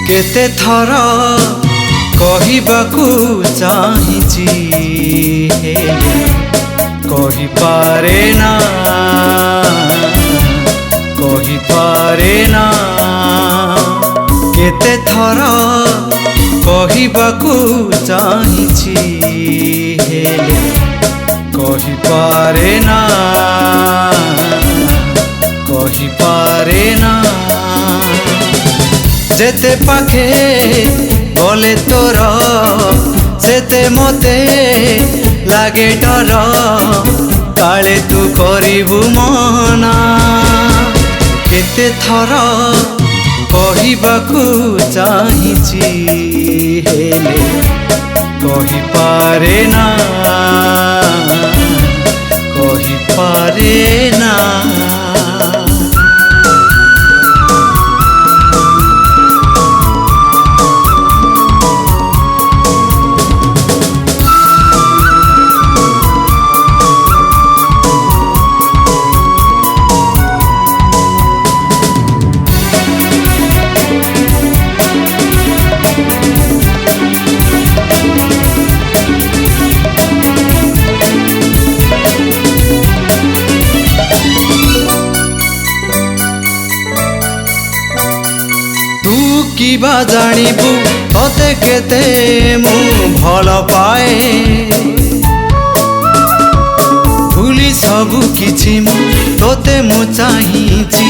केते थर कहिबाकू चाहिछि हेले कहि पारे ना केते थर कहिबाकू चाहिछि हेले कहि पारे ना जेते पाखे बोले तोर सेते मते लागे डर काले तू करिबु मना केते थर कहिबाकू चाहिछि हेले कहि पारे ना किबा जानिबू तोते केते मु भल पाए भूली सबु किछि मु तोते मु चाहिछि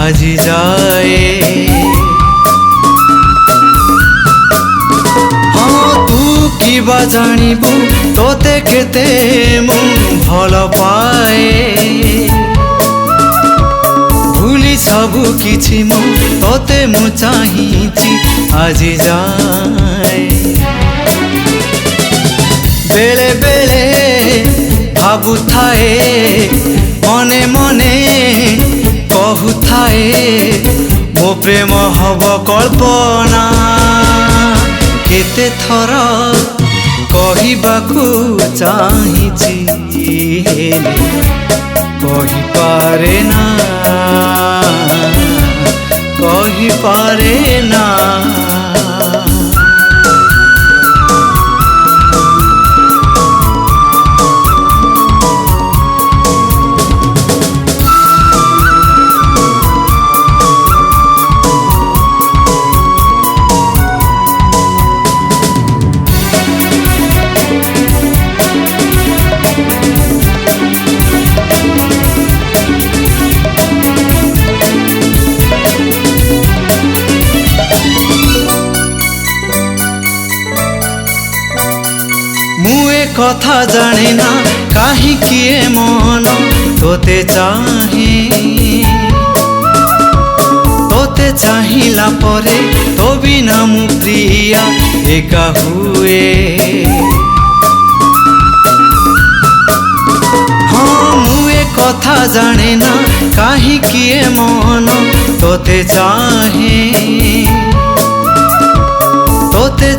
आजि जाए हाँ तू किबा जानिबू तोते केते मु भल पाए सबु किछि मु तोते मु चाहिछि आजि जाए बेले बेले भाबु थाए मने मने कहु थाए मो प्रेम हब कल्पना केते थर कहिबाकू चाहिछि हेले कहि पारे ना मुए कथा जाने ना काहे किए मन तोते चाहिला परे तो बिना मु प्रिया एका हुए हाँ मुए कथा जाने ना काहे किए मन तोते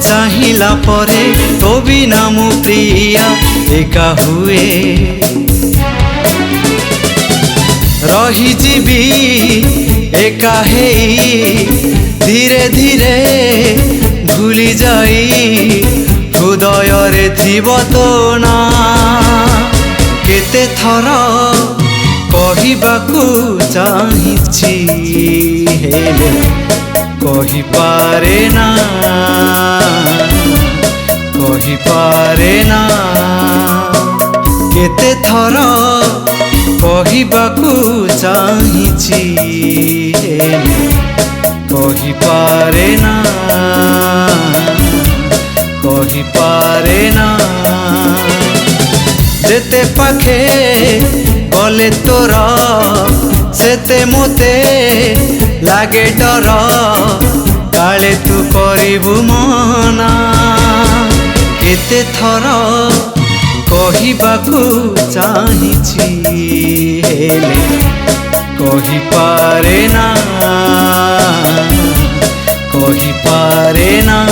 चाहिला परे तो बिना मु प्रिया एका हुए रही जीवी एका हेई धीरे धीरे भूली जाई हृदय रे थिबो तो ना केते थर कहिबाकू चाहिछि हेले कहि पारे ना केते थर कहिबाकू चाहिछि हेले कहि पारे ना जेते पाखे बोले तोर सेते मते लागे डर काले तू करिबु मना केते थर कहिबाकू चाहिछि हेले कहि पारे ना कहि पारे ना।